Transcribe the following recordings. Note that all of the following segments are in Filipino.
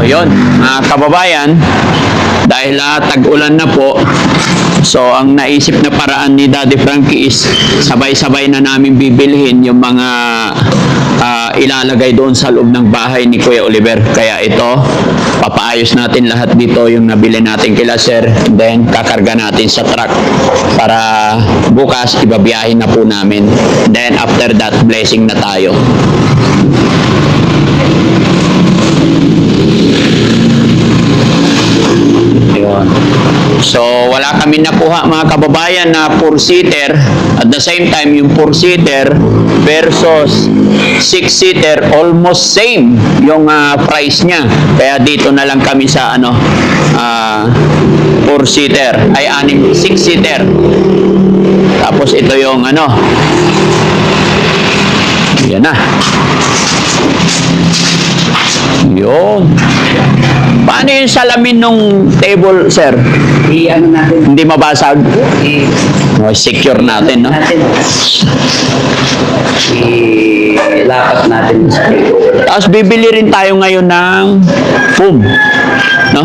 yun, mga kababayan, dahil tag-ulan na po, so ang naisip na paraan ni Daddy Frankie is sabay-sabay na namin bibilhin yung mga ilalagay doon sa loob ng bahay ni Kuya Oliver. Kaya ito, papaayos natin lahat dito yung nabili natin kila Sir, then kakarga natin sa truck para bukas ibabiyahin na po namin. Then after that, blessing na tayo. Yun. So, wala kami nakuha mga kababayan na 4-seater. At the same time, yung 4-seater versus 6-seater, almost same yung price niya. Kaya dito na lang kami sa 4-seater. Ay, 6-seater. Tapos ito yung yan na. Yun. Paano yung salamin nung table, sir? Natin. Hindi mabasag? Secure natin, no? Ilapat natin sa table. Tapos bibili rin tayo ngayon ng foam. No?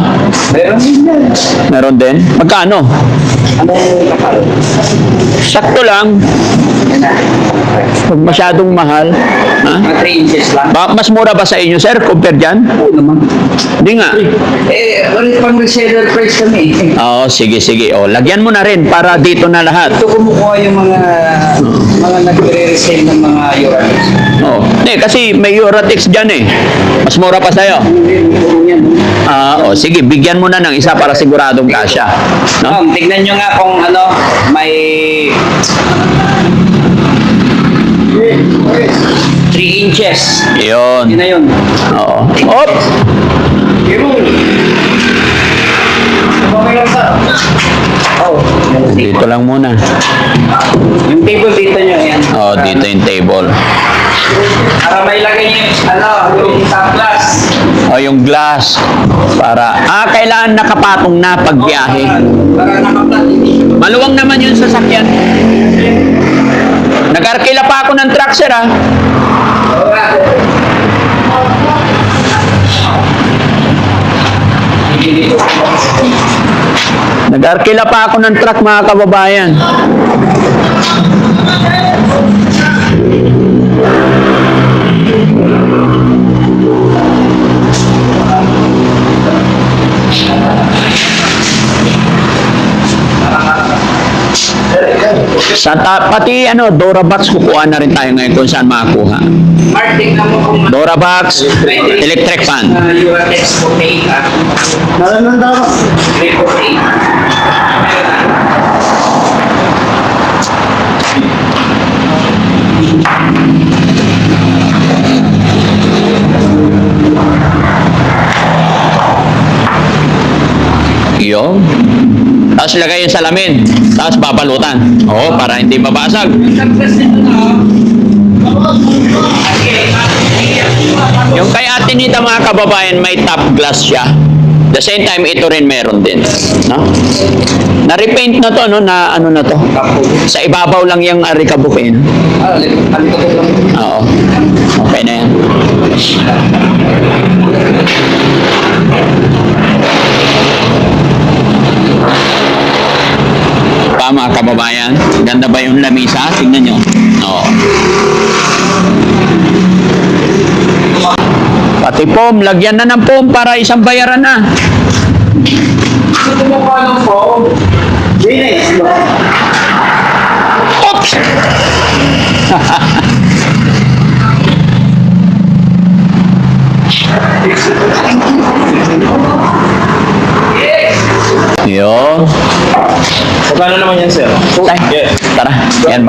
Meron din yan. Meron din? Magkano? Anong kapal? Sakto lang. Huwag masyadong mahal. Ha? Mga 3 inches lang. Mas mura ba sa inyo, sir, compare dyan? Oo naman. Hindi nga. Ulit pang reseller price kami. Oo, sige. O, lagyan mo na rin para dito na lahat. Ito kumukuha yung mga nagre-resell ng mga Uratex. Oo. Hindi, kasi may Uratex dyan eh. Mas mura pa sa'yo. Sige, bigyan mo na ng isa para siguradong kasya. No? Tignan nyo nga kung may 3 inches. Yun. Yun na yun. Oo. Op! Dito lang muna. Yung table dito nyo, yan. Oo, dito yung table. Para may lagay nyo yung top glass. Yung glass. Para, kailangan nakapatong na pagbiyahe. Para nakaplat. Maluwang naman yung sasakyan. Nag-arkila pa ako ng truck, sir, Nag-arkila pa ako ng truck, mga kababayan. Pati Dorabox kukuha na rin tayo ngayon kung saan makakuha. Mark, tignan mo kung Dorabox, electric fan. Uratex 48 Nalaman daw. 348. Yun. Tapos lagay yung salamin. Tapos babalutan. Oo, para hindi mabasag. Yung kay Ate Nita, mga kababayan, may top glass siya. The same time, ito rin meron din. No? Na-repaint na to, no? Na ano na to? Sa ibabaw lang yung arikabukin. Oo. Okay na yan. Pa, mga kababayan, ganda ba yung lamisa? Tingnan nyo. Oo. Pati foam, lagyan na ng foam para isang bayaran na. Ito mo pa ng foam. Dinis, no? Oops! Yun. Magkano naman yan, sir? Tay, tara. Yan,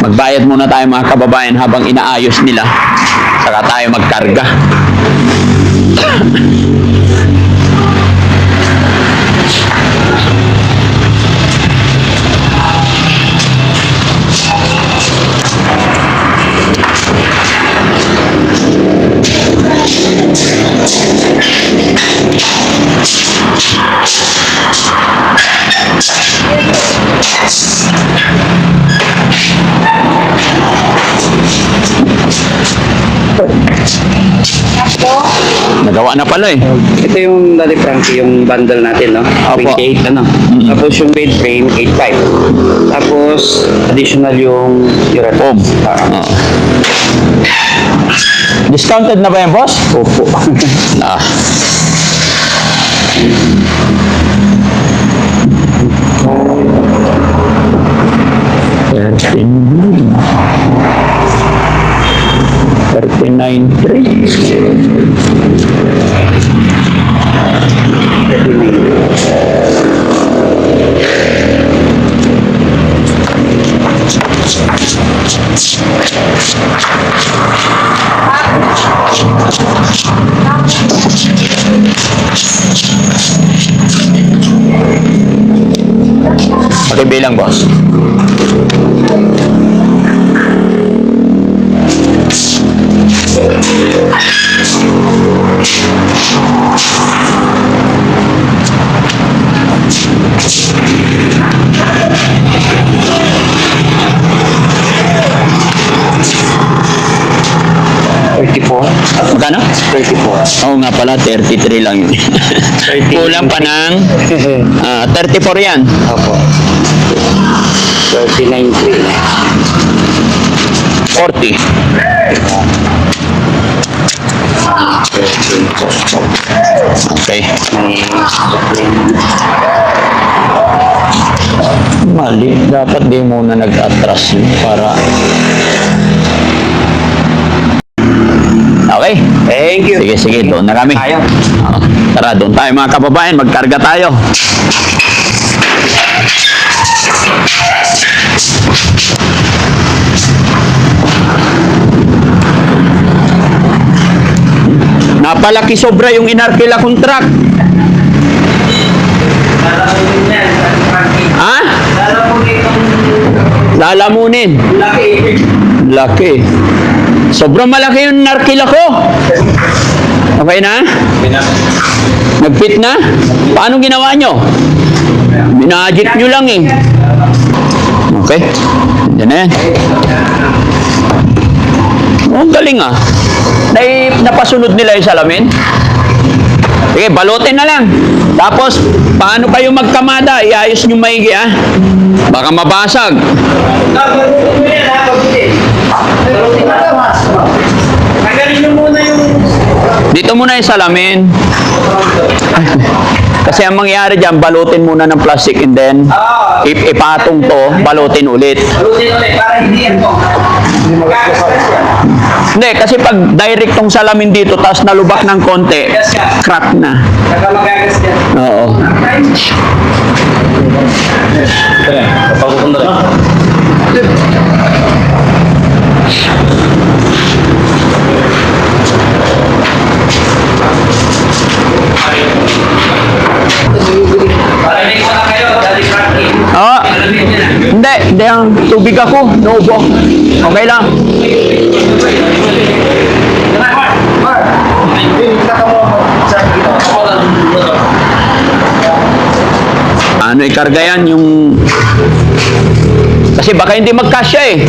magbayad muna tayo, mga kababayan, habang inaayos nila. Saka tayo magkarga. Nagawa na pala eh. Ito yung Daddy Frankie, yung bundle natin, no? Opo. 28, ano? Tapos yung bed frame, 8.5. Tapos, additional yung Foam. Oo. Discounted na ba yan, boss? Opo. Ah. Bilang boss. Magkano? 34. Oo nga pala, 33 lang yun. Kulang pa ng 34 yan. Opo. 39.3. 40. Okay. Mali. Dapat di muna nag-atras yun para... Okay. Thank you. Sige, sige. Doon na kami. Tayo. Tara, doon tayo mga kababayan. Magkarga tayo. Napalaki sobra yung inarkila kong truck. Ha? Lalamunin. Laki. Sobrang malaki yung narkila ko. Okay na? Nag-fit na? Paano ginawa nyo? Binadget nyo lang eh. Okay. Yan na yan. Oh, galing ah. Napasunod nila yung salamin. Sige, balutin na lang. Tapos, paano kayo magkamada? Iayos nyo maigi ah. Baka mabasag. Dito muna yung salamin. Kasi ang mangyayari dyan, balutin muna ng plastic and then ipatong to, balutin ulit. Para hindi yan po. Hindi, kasi pag direct tong salamin dito, tapos nalubak ng konti, crack na. Saka magagas yan. Oo. Ito na. Papakupunta rin. Para hindi ko na kayo, Daddy Frankie. Ah, hindi ang tubig ako, naubo. Okay lang. Ano ikarga yan yung... Kasi baka hindi magkasya eh.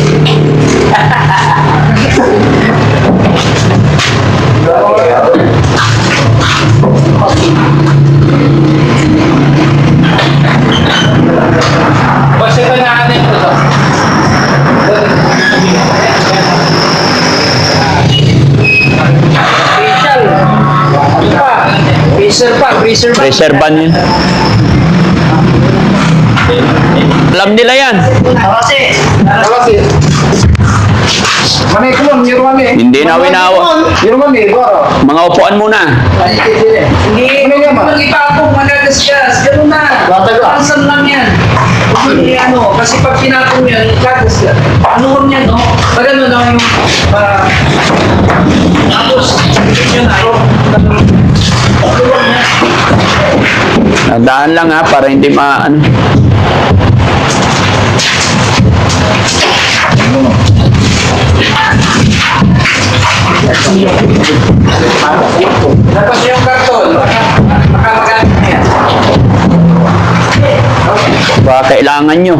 Basta ito na natin ito. Freezer pa. Pressure ban yun. Alam nila yan. Tawasi. Manay ko lang, yun kami. Hindi na winawa. Yun kami, bro. Mga upuan muna. Hindi mo ipapong magagasgas. Ganun na. Pansan lang yan. Hindi ano, kasi pag pinapong yan, gagasgas. Ano mo yan, no? Pag ano na yung... tapos, yun na. Nagdaan lang ha, para hindi ano. Tapos yung karton, makamagamit na yan. Baka kailangan nyo.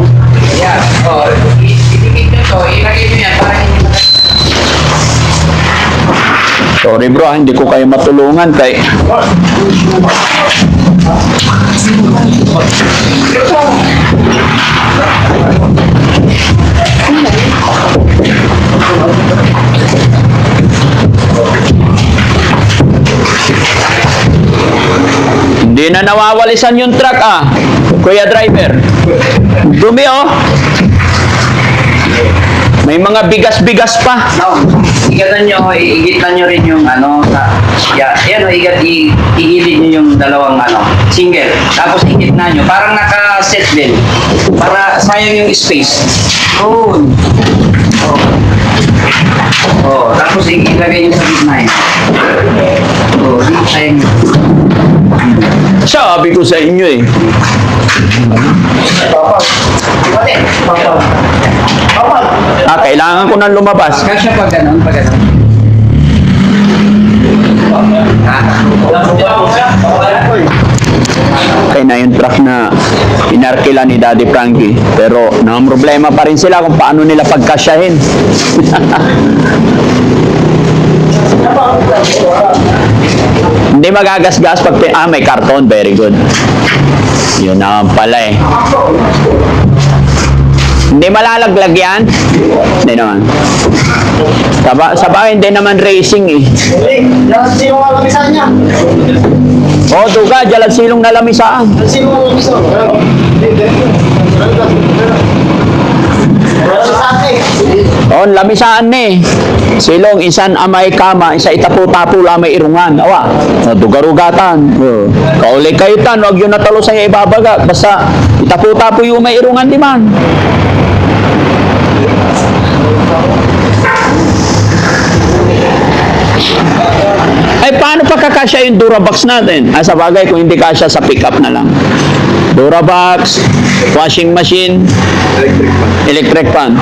Yan. O, itikit nyo to, ilagay nyo yan para hindi Sorry bro, hindi ko kayo matulungan kay hindi na nawawalisan yung truck Kuya driver. Dumi May mga bigas-bigas pa. No, igatan nyo, igitan nyo rin yung igilid nyo yung dalawang single. Tapos igitna nyo, parang naka-set din. Para sayang yung space. Tapos ilagay nyo sa gitna yun. Di sayang yun. Sabi ko sa inyo kailangan ko nang lumabas. Kasya pag ganun. Okay na yung truck na inarkila ni Daddy Frankie. Pero problema pa rin sila kung paano nila pagkasyahin. Hindi magagasgas pag may karton. Very good. Yun naman pala Hindi malalaglag yan? Hindi naman. Sabay, hindi naman racing Jalan silong na lamisan niya. Duga, jalan silong na lamisaan. Jalan silong na lamisan. Lamisaan Silong, isan amay kama, isa itapu-tapu lamay irungan. Dugarugatan. Kaulay kayo tan, huwag yun natalo sa ibabaga. Basta itapu-tapu yung may irungan di man. Paano pagkakasya yung Durabox natin? Sa bagay, kung hindi kasya sa pick-up na lang. Durabox, washing machine, electric fan.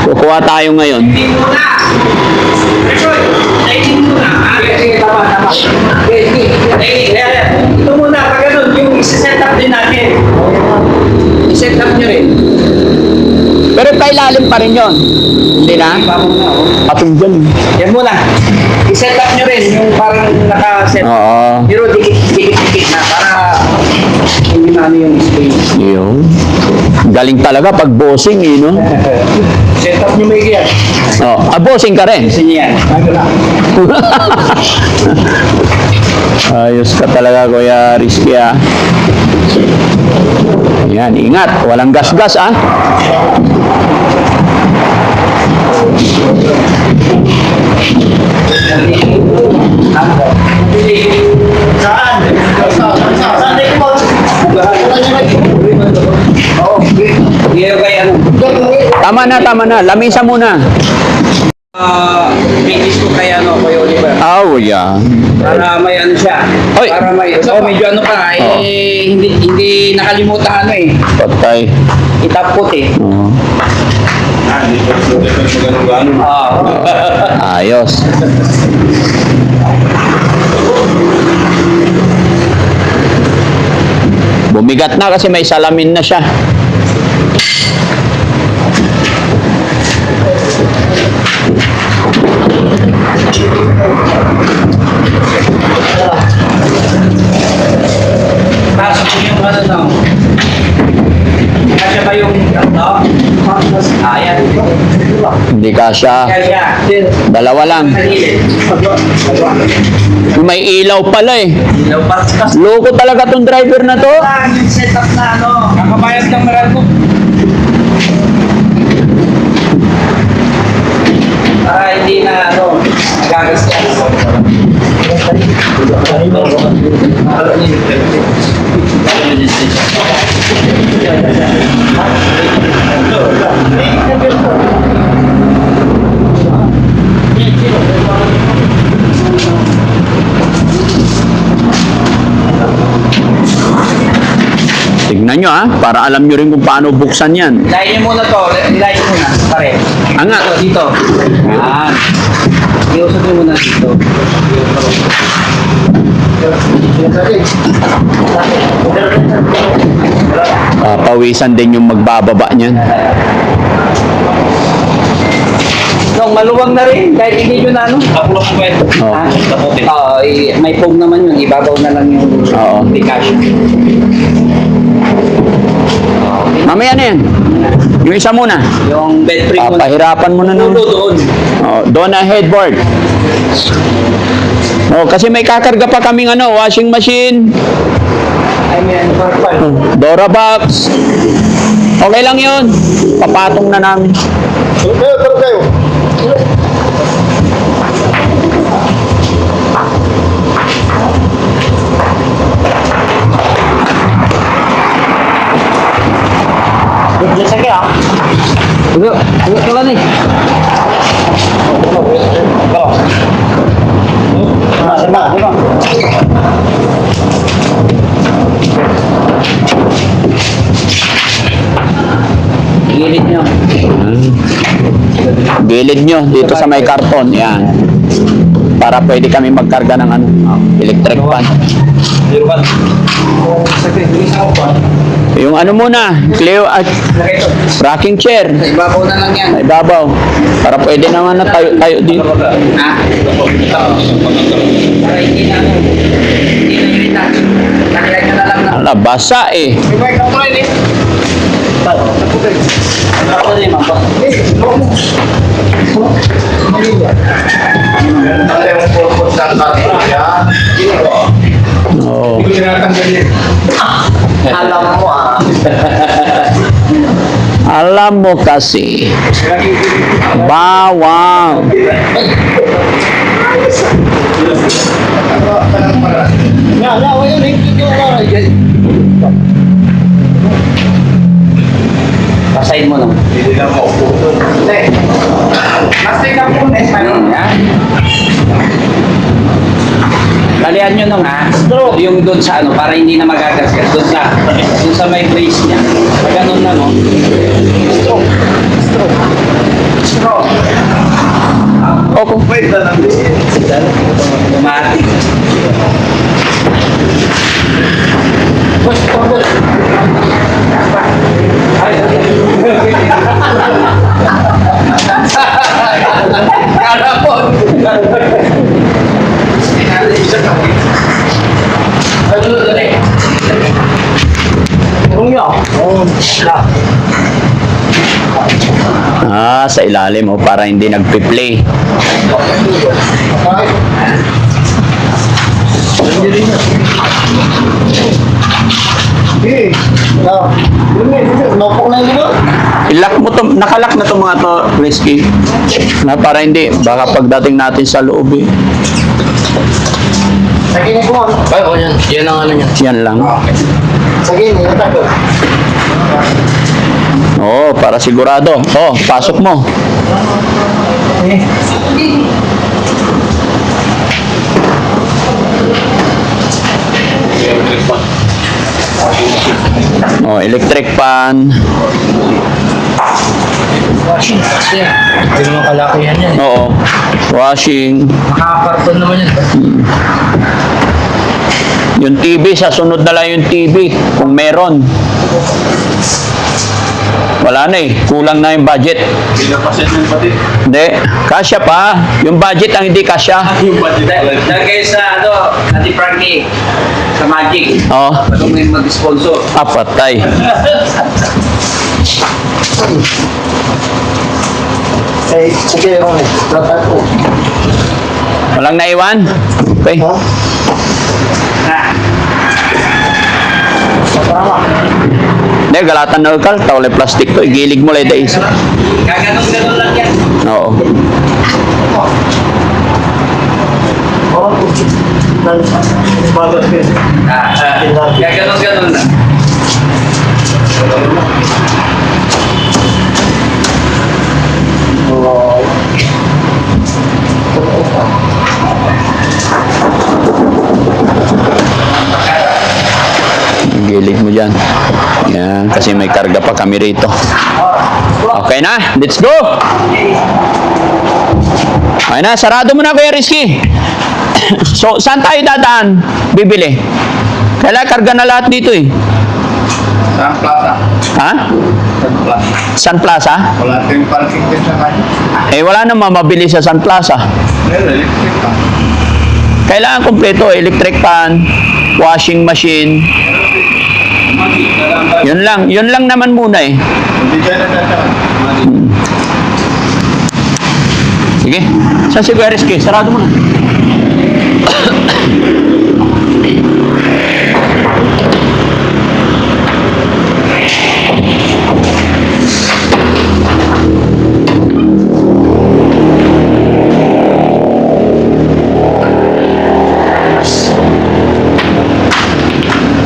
Kukuha tayo ngayon. Ito muna, pag ganun, yung isa-set up din natin. I-set up nyo rin. Pero pailalim pa rin yun. Hindi na? Patong dyan. Yan muna. I-set up nyo rin yung parang naka-set. Oo. Pero dikit-dikit na para hindi na yung space. Yun. Galing talaga pag bossing no? Set up nyo may yan. Bossing ka rin. Kasi niyan. Ayos ka talaga, Kuya Rizky Yan, ingat. Walang gas-gas Tama na. Lamisa muna. Bigis ko kay kay Oliver. Yeah. Para may siya. Oy. Para may medyo hindi nakalimutan Patay. itapot Ayos. Bumigat na kasi may salamin na siya. Pasok ko yung Kasya ba yung ayan. Hindi kasya. Kasya. Dalawa lang. May ilaw pala Loko talaga tong driver na to. Yung setup na nakabayad ng Meralco. Para hindi na gagastos. Tignan nyo para alam nyo rin kung paano buksan yan. Ilayin muna to, ilayin muna, pare. Angat. Dito. Yan. Iusap nyo muna dito. Pawisan din yung magbababa niyan. So, maluwag na rin, kahit hindi nyo na ano. Tapos po eh. Oo. Taputin. Oo, may foam naman yun, ibabaw na lang yung Oo. application. Mamaya na yan. Yung isa muna. Yung bed frame mo. Pahirapan mo na Ulo nun. doon. Oh, doon na headboard. Oh, kasi may kakarga pa kaming washing machine, I mean, Dora box. Okay lang 'yun. Papatong na namin. Kayo. Sige ah. ulo ka lang eh. Gilid nyo. Gilid nyo dito sa may karton. Yan. Para pwede kami magkarga ng electric fan. Zero one. Yung muna, Cleo at rocking chair. Sa ibabaw na lang yan. Sa ibabaw. Para pwede naman na tayo dito. Ha? Para hindi na ano. Hindi na yung touch. Nakilagay na lang na. Ala, basa eh. Ako din, mamba. Oo. Alam mo ah. Alam mo kasi. Bawang. Pasahin mo naman. Plastic na po. Talian nyo nung yung doon sa para hindi na magagasgas. Doon sa may brace niya. Ganun na no. Straw. Opo. Automatic. Karapon. Sa ilalim para hindi nagpi-play. Ilock mo to, nakalock na to mga to, Risky. Na para hindi, baka pagdating natin sa loob eh. Sige, ko. Ay, o yan. Yan ang niyan. Yan lang. Sige, ito. Oo, para sigurado. Oh, pasok mo. Oh, electric fan. Washing kasi. Hindi naman kalaki yan yan. Oo. Washing. Makakakarton naman yan. Yung TV, sa sunod na lang yung TV. Kung meron. Wala na eh. Kulang na yung budget. Pinapaset ng pati. Hindi. Kasya pa. Yung budget ang hindi kasya. Yung budget. Lagay sa Ate Frankie. Sa Magic. Oo. Pag may mag-sponsor. Patay. Sige, Ronnie. Walang naiwan? Okay. Hindi, galatan na ukal. Tawala plastic to. Igilig mo lang dahil. Gaganon-ganon lang yan. Oo. Gaganon-ganon lang. Gilid mo dyan. Yan, kasi may karga pa kami rito. Okay na, let's go! Okay na, sarado mo na Kuya Rizky. So, saan tayo dadaan? Bibili. Kailangan karga na lahat dito eh. Saan plaza? Ha? Saan plaza? Sun Plaza? Wala tayong parking din sa kanya. Eh, wala naman mabili sa Sun Plaza. Meron, electric pa. Kailangan kumpleto, electric fan, washing machine. Yun lang naman muna eh. Hindi dyan na dadaan. Sige, saan si Kuya Rizky? Sarado mo na.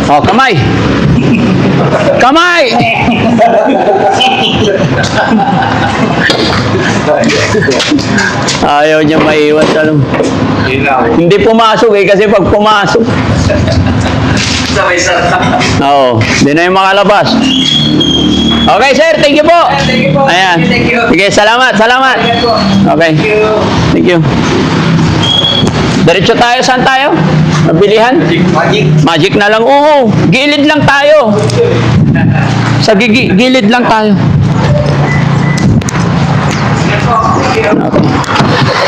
Oh, kamay! Kamay! Ayaw niya maiwan. Alam. Ilaw. Hindi pumasok eh, kasi pag pumasok, Sabay sa oo, hindi na yung makalabas. Okay, sir, thank you po. Thank you po. Ayan. Thank you. Sige, salamat. Okay, Thank you. thank you. Diretso tayo, saan tayo? Mabilihan? Magic. Magic na lang. Oo, gilid lang tayo. Sa gilid lang tayo. Thank you. Okay.